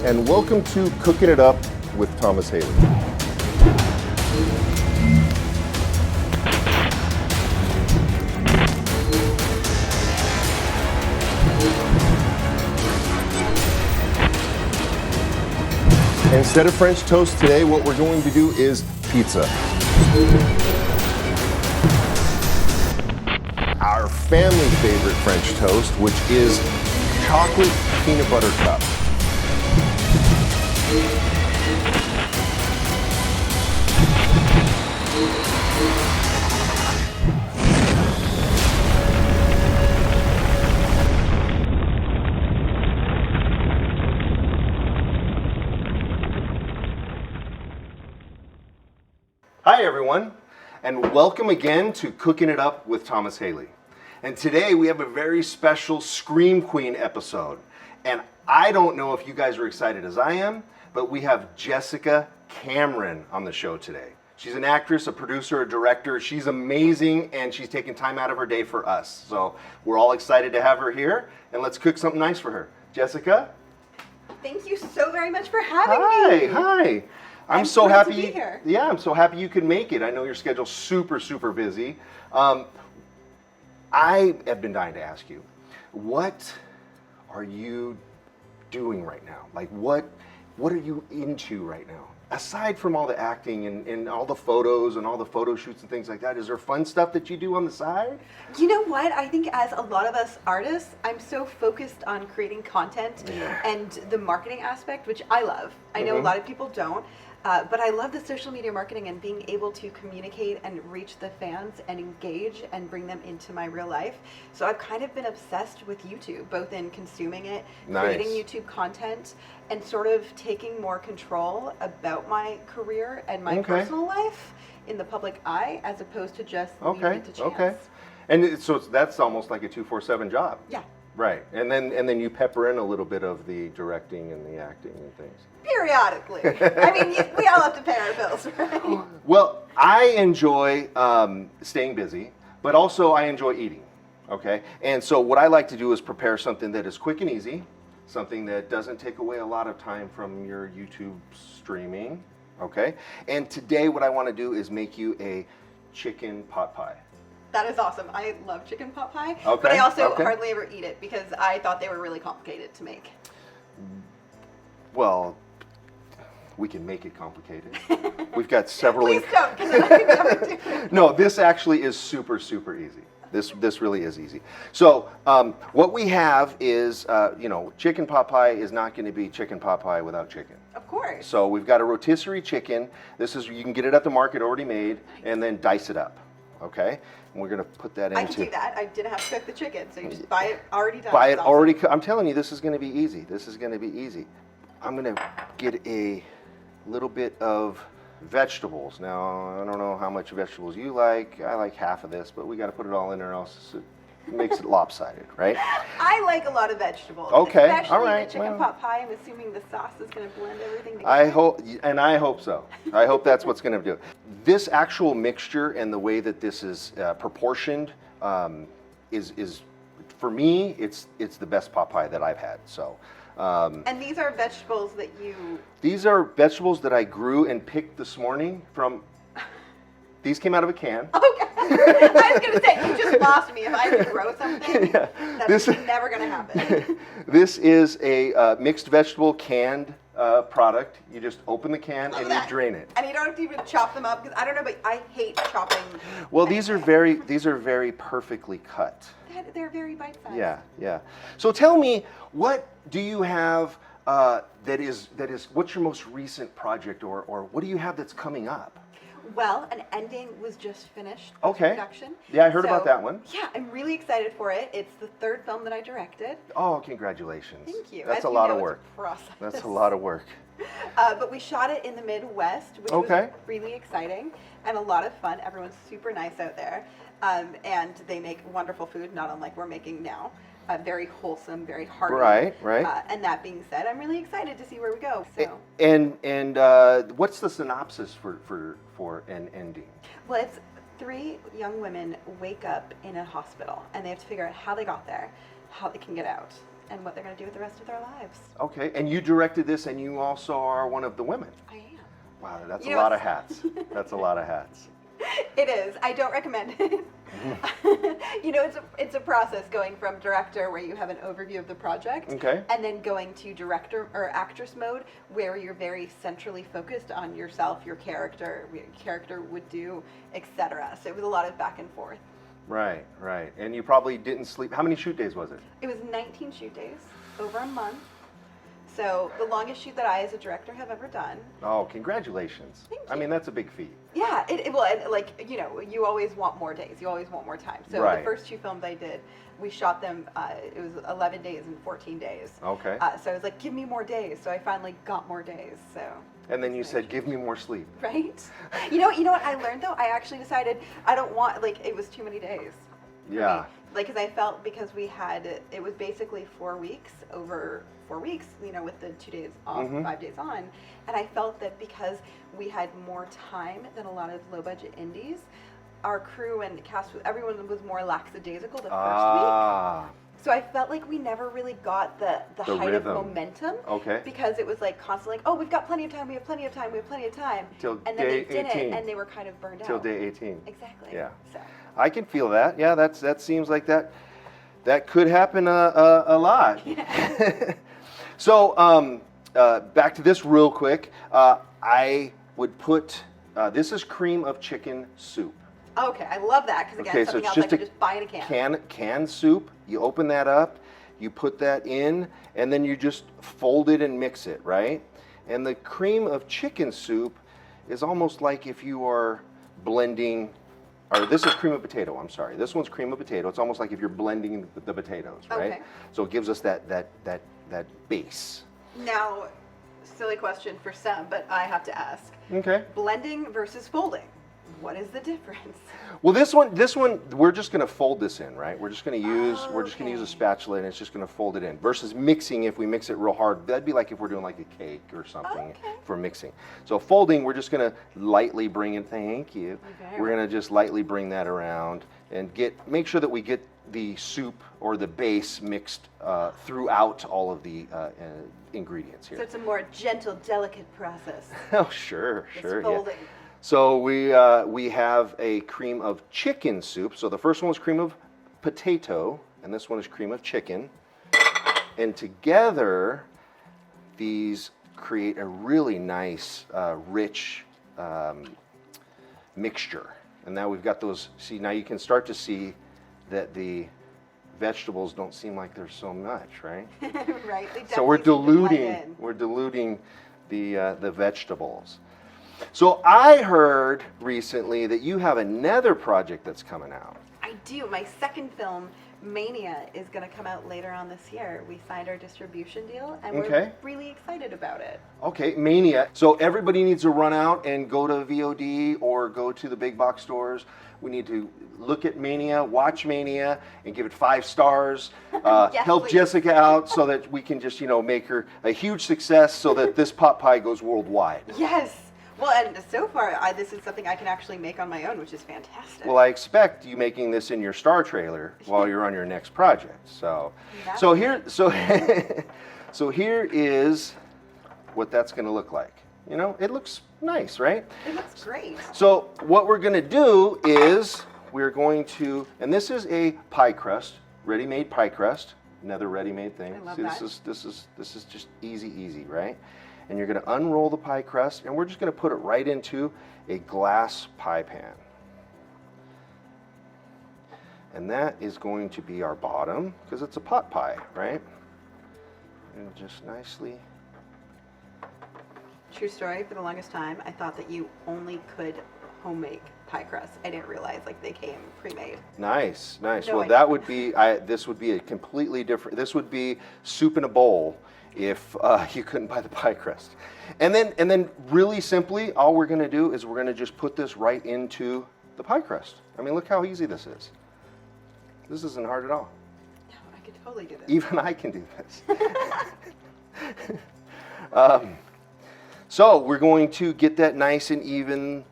and welcome to Cooking It Up with Thomas Haley. Instead of French toast today, what we're going to do is pizza. Our family favorite French toast, which is chocolate peanut butter cup. Hi everyone, and welcome again to Cooking It Up with Thomas Haley. And today we have a very special Scream Queen episode. And I don't know if you guys are excited as I am, but we have Jessica Cameron on the show today. She's an actress, a producer, a director. She's amazing, and she's taking time out of her day for us. So we're all excited to have her here, and let's cook something nice for her. Jessica? Thank you so very much for having me. Hi. I'm so thrilled happy. to be here. Yeah, I'm so happy you could make it. I know your schedule's super busy. I have been dying to ask you, what are you doing right now? Like, what are you into right now? Aside from all the acting and all the photos and all the photo shoots and things like that, is there fun stuff that you do on the side? You know what? I think as a lot of us artists, I'm so focused on creating content and the marketing aspect, which I love. I know a lot of people don't. But I love the social media marketing and being able to communicate and reach the fans and engage and bring them into my real life. So I've kind of been obsessed with YouTube, both in consuming it, creating YouTube content, and sort of taking more control about my career and my personal life in the public eye, as opposed to just leaving it to chance. Okay. And so that's almost like a 2-4-7 job. Yeah. Right, and then you pepper in a little bit of the directing and the acting and things. Periodically. I mean, we all have to pay our bills, right? Well, I enjoy staying busy, but also I enjoy eating, okay? And so what I like to do is prepare something that is quick and easy, something that doesn't take away a lot of time from your YouTube streaming, okay? And today what I want to do is make you a chicken pot pie. That is awesome. I love chicken pot pie, but I also hardly ever eat it because I thought they were really complicated to make. Well, we can make it complicated. We've got several. Please don't, because then I can never do it. No, this actually is super easy. This really is easy. So what we have is, chicken pot pie is not going to be chicken pot pie without chicken. Of course. So we've got a rotisserie chicken. You can get it at the market already made, and then dice it up. Okay, and we're gonna put that into. I can do that. I didn't have to cook the chicken, so you just buy it already done. Buy it already. I'm telling you, this is gonna be easy. This is gonna be easy. I'm gonna get a little bit of vegetables. Now I don't know how much vegetables you like. I like half of this, but we got to put it all in there, else it makes it lopsided, right? I like a lot of vegetables. Okay, especially all right. the chicken pot pie. I'm assuming the sauce is going to blend everything together. I hope so. I hope that's what's going to do it. This actual mixture and the way that this is proportioned is for me, it's the best pot pie that I've had. So. And these are vegetables that you. These are vegetables that I grew and picked this morning from. These came out of a can. Okay. I was going to say, you just lost me. If I had to grow something, that's never going to happen. This is a mixed vegetable canned product. You just open the can and you drain it. And you don't have to even chop them up, because I don't know, but I hate chopping. Well, these are very perfectly cut. They're very bite-sized. Yeah. So tell me, what do you have that is what's your most recent project, or what do you have that's coming up? Well, an ending was just finished. Okay. Production. Yeah, I heard about that one. Yeah, I'm really excited for it. It's the third film that I directed. Oh, congratulations. Thank you. That's a lot of work. It's a process. That's a lot of work. But we shot it in the Midwest, which was really exciting and a lot of fun. Everyone's super nice out there. And they make wonderful food, not unlike we're making now. Very wholesome, very hearty. Right. And that being said, I'm really excited to see where we go. So. And what's the synopsis for an ending? Well, it's 3 young women wake up in a hospital, and they have to figure out how they got there, how they can get out. and what they're going to do with the rest of their lives. Okay, and you directed this, and you also are one of the women. I am. Wow, that's You a know, lot of hats. That's a lot of hats. It is. I don't recommend it. You know, it's a process going from director where you have an overview of the project, Okay. and then going to director or actress mode where you're very centrally focused on yourself, your character, what your character would do, etc. So it was a lot of back and forth. Right, right. And you probably didn't sleep. How many shoot days was it? It was 19 shoot days, over a month. So the longest shoot that I, as a director, have ever done. Oh, congratulations. Thank I you. mean, that's a big feat. Yeah, well, and like, you know, you always want more days. You always want more time. So Right. the first 2 films I did, we shot them, it was 11 days and 14 days. Okay. So I was like, give me more days. So I finally got more days. So. And then you said, give me more sleep. Right? You know what I learned though? I actually decided I don't want, like, it was too many days. for Yeah. me. Like, because I felt because we had, it was basically 4 weeks, over 4 weeks, you know, with the 2 days off, Mhm. 5 days on. And I felt that because we had more time than a lot of low budget indies, our crew and cast, everyone was more lackadaisical the first week. Ah, So I felt like we never really got the The height rhythm. of momentum. okay. Because it was like constantly like, oh, we've got plenty of time, we have plenty of time, we have plenty of time. Till And then day they didn't, 18. and they were kind of burned Till out. day 18. Exactly. Yeah. So. I can feel that. Yeah, that seems like that could happen a lot. So back to this real quick. I would put this is cream of chicken soup. Okay, I love that because again, Okay, so something it's else I just could a just buy in a can. canned soup. You open that up, you put that in, and then you just fold it and mix it, right? And the cream of chicken soup is almost like if you are blending, or this is cream of potato, I'm sorry. This one's cream of potato. It's almost like if you're blending the potatoes, right? Okay. So it gives us that base. Now, silly question for some, but I have to ask: Okay. blending versus folding. What is the difference? Well, this one, we're just going to fold this in, right? We're just going to use a Okay. spatula, and it's just going to fold it in. Versus mixing, if we mix it real hard, that'd be like if we're doing like a cake or something Okay. for mixing. So folding, we're just going to lightly bring it. Thank you. Okay. We're going to just lightly bring that around and make sure that we get the soup or the base mixed throughout all of the ingredients here. So it's a more gentle, delicate process. Oh, sure, It's sure. Yeah. folding. So we have a cream of chicken soup. So the first one was cream of potato, and this one is cream of chicken. And together, these create a really nice, rich mixture. And now we've got those. See, now you can start to see that the vegetables don't seem like there's so much, right? Right. They So we're definitely seem to blend in. diluting the vegetables. So I heard recently that you have another project that's coming out. I do. My second film, Mania, is going to come out later on this year. We signed our distribution deal, and Okay. we're really excited about it. Okay, Mania. So everybody needs to run out and go to VOD or go to the big box stores. We need to look at Mania, watch Mania, and give it 5 stars. Yes, Help please. Jessica out so that we can just, make her a huge success so that this pot pie goes worldwide. Yes. Well, and so far, this is something I can actually make on my own, which is fantastic. Well, I expect you making this in your star trailer while you're on your next project. So here is what that's going to look like. It looks nice, right? It looks great. So what we're going to do is we're going to, and this is a pie crust, ready-made pie crust, another ready-made thing. I love See, that. this is just easy, right? And you're going to unroll the pie crust, and we're just going to put it right into a glass pie pan. And that is going to be our bottom, because it's a pot pie, right? And just nicely. True story, for the longest time, I thought that you only could home make pie crusts. I didn't realize they came pre-made. Nice. No Well, idea. that would be, this would be a completely different, this would be soup in a bowl if you couldn't buy the pie crust. And then really simply, all we're gonna do is we're gonna just put this right into the pie crust. I mean, look how easy this is. This isn't hard at all. No, I could totally do this. Even I can do this. So we're going to get that nice and even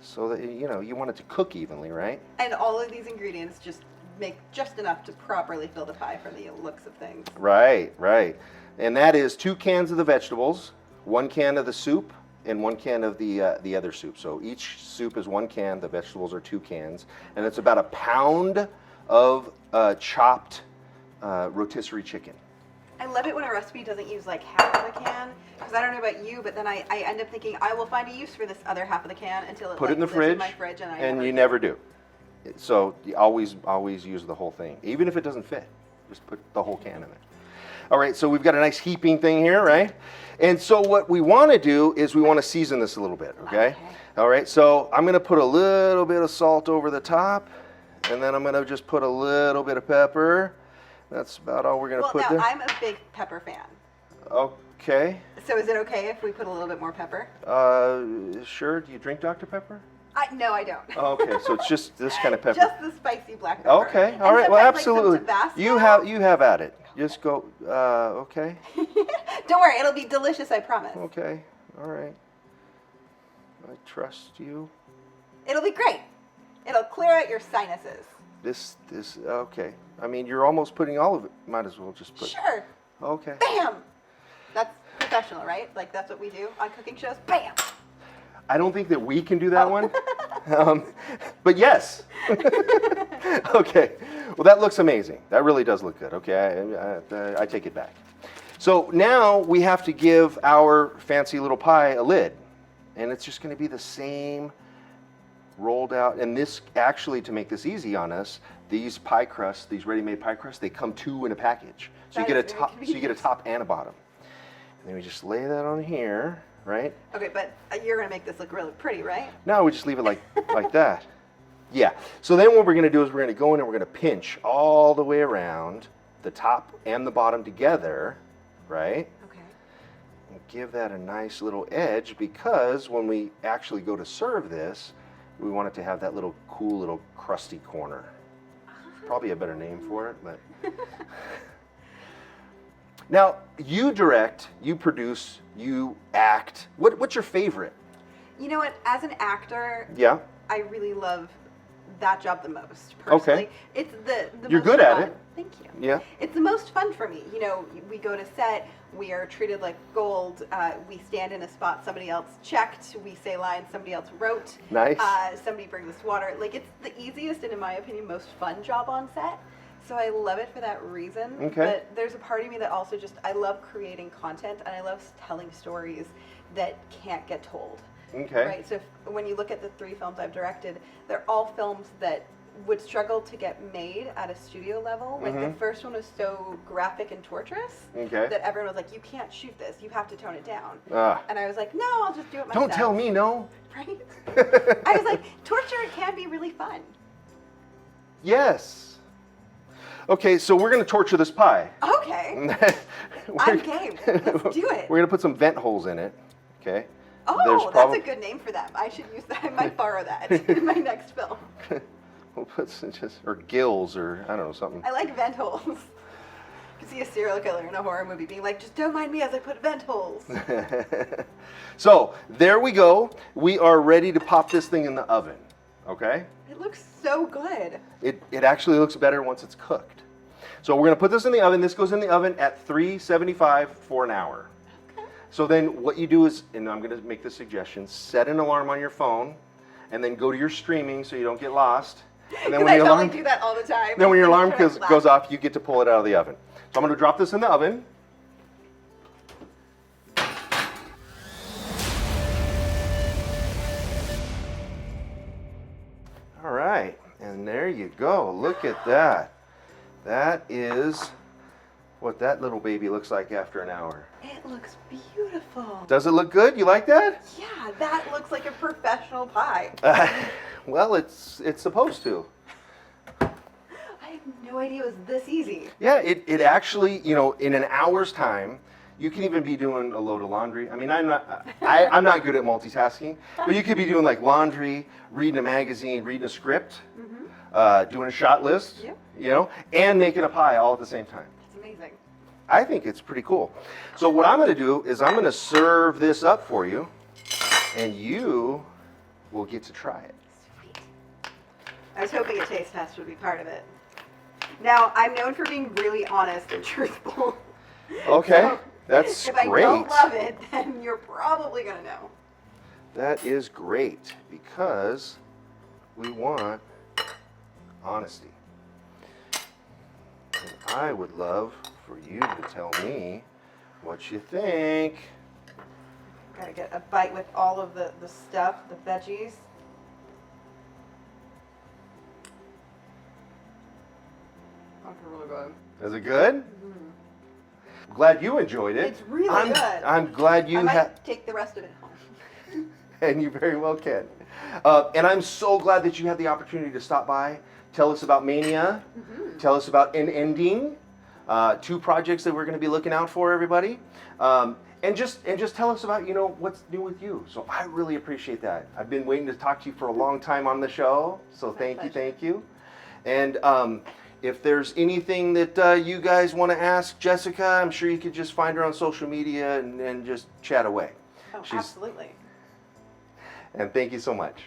so that, you want it to cook evenly, right? And all of these ingredients just make just enough to properly fill the pie from the looks of things. Right, right. And that is 2 cans of the vegetables, 1 can of the soup, and 1 can of the other soup. So each soup is 1 can, the vegetables are 2 cans, and it's about 1 pound of chopped rotisserie chicken. I love it when a recipe doesn't use like half of a can, because I don't know about you, but then I end up thinking I will find a use for this other half of the can until it Put it in the lives in fridge, my fridge, and you never do. So you always use the whole thing, even if it doesn't fit. Just put the whole can in there. All right, so we've got a nice heaping thing here, right? And so what we want to do is we want to season this a little bit, okay? All right, so I'm going to put a little bit of salt over the top, and then I'm going to just put a little bit of pepper. That's about all we're going to put there. Well, now I'm a big pepper fan. Okay. So is it okay if we put a little bit more pepper? Sure. Do you drink Dr. Pepper? No, I don't. Okay, so it's just this kind of pepper. Just the spicy black pepper. Okay, all right. Well, sometimes, absolutely. Like, some You have at it. Just go. Okay. Don't worry, it'll be delicious. I promise. Okay. All right. I trust you. It'll be great. It'll clear out your sinuses. This. Okay. I mean, you're almost putting all of it. Might as well just put. Sure. Okay. Bam. That's professional, right? Like that's what we do on cooking shows. Bam. I don't think that we can do that one. But yes. Okay. Well, that looks amazing. That really does look good. Okay, I take it back. So now we have to give our fancy little pie a lid. And it's just going to be the same rolled out. And this, actually, to make this easy on us, these pie crusts, these ready-made pie crusts, they come 2 in a package. So you get a top and a bottom. And then we just lay that on here, right? Okay, but you're going to make this look really pretty, right? No, we just leave it like that. Yeah. So then what we're going to do is we're going to go in and we're going to pinch all the way around the top and the bottom together, right? Okay. And give that a nice little edge, because when we actually go to serve this, we want it to have that little cool little crusty corner. Probably a better name for it, but. Now, you direct, you produce, you act. What's your favorite? You know what? As an actor, Yeah. I really love that job the most, personally. Okay. It's the You're most good at fun. it. Thank you. Yeah. It's the most fun for me. You know, we go to set, we are treated like gold, we stand in a spot somebody else checked, we say lines somebody else wrote. Nice. Somebody brings us water. Like, it's the easiest and, in my opinion, most fun job on set. So I love it for that reason. Okay. But there's a part of me that also just, I love creating content and I love telling stories that can't get told. Okay. Right. So when you look at the 3 films I've directed, they're all films that would struggle to get made at a studio level. Like the first one was so graphic and torturous that everyone was like, "You can't shoot this. You have to tone it down." And I was like, "No, I'll just do it myself." Don't tell me no. Right. I was like, torture can be really fun. Yes. Okay, so we're going to torture this pie. Okay. I'm game. Let's do it. We're going to put some vent holes in it. Okay. Oh, that's a good name for them. I should use that. I might borrow that in my next film. We'll put some or gills, or I don't know, something. I like vent holes. You can see a serial killer in a horror movie being like, just don't mind me as I put vent holes. So there we go. We are ready to pop this thing in the oven. Okay. It looks so good. It actually looks better once it's cooked. So we're going to put this in the oven. This goes in the oven at 375 for an hour. Okay. So then what you do is, and I'm going to make this suggestion, set an alarm on your phone, and then go to your streaming so you don't get lost. And then when I your totally alarm do that all the time. Then when your alarm I'm trying to goes off, you get to pull it out of the oven. So I'm going to drop this in the oven. All right, and there you go. Look at that. That is what that little baby looks like after an hour. It looks beautiful. Does it look good? You like that? Yeah, that looks like a professional pie. Well, it's supposed to. I had no idea it was this easy. Yeah, it actually, you know, in an hour's time, you can even be doing a load of laundry. I mean, I'm not good at multitasking, but you could be doing like laundry, reading a magazine, reading a script, doing a shot list, you know, and making a pie all at the same time. That's amazing. I think it's pretty cool. So what I'm going to do is I'm going to serve this up for you, and you will get to try it. Sweet. I was hoping a taste test would be part of it. Now, I'm known for being really honest and truthful. Okay, So, that's if I great. don't love it, then you're probably going to know. That is great because we want honesty. And I would love for you to tell me what you think. Gotta get a bite with all of the stuff, the veggies. That's really good. Is it good? Glad you enjoyed it. It's really I'm, good. I'm glad I you might had, take the rest of it home. and you very well can. And I'm so glad that you had the opportunity to stop by, tell us about Mania, tell us about An Ending, 2 projects that we're going to be looking out for, everybody. And just tell us about, what's new with you. So I really appreciate that. I've been waiting to talk to you for a long time on the show. So thank you. And if there's anything that you guys want to ask Jessica, I'm sure you could just find her on social media and just chat away. Oh, absolutely. And thank you so much.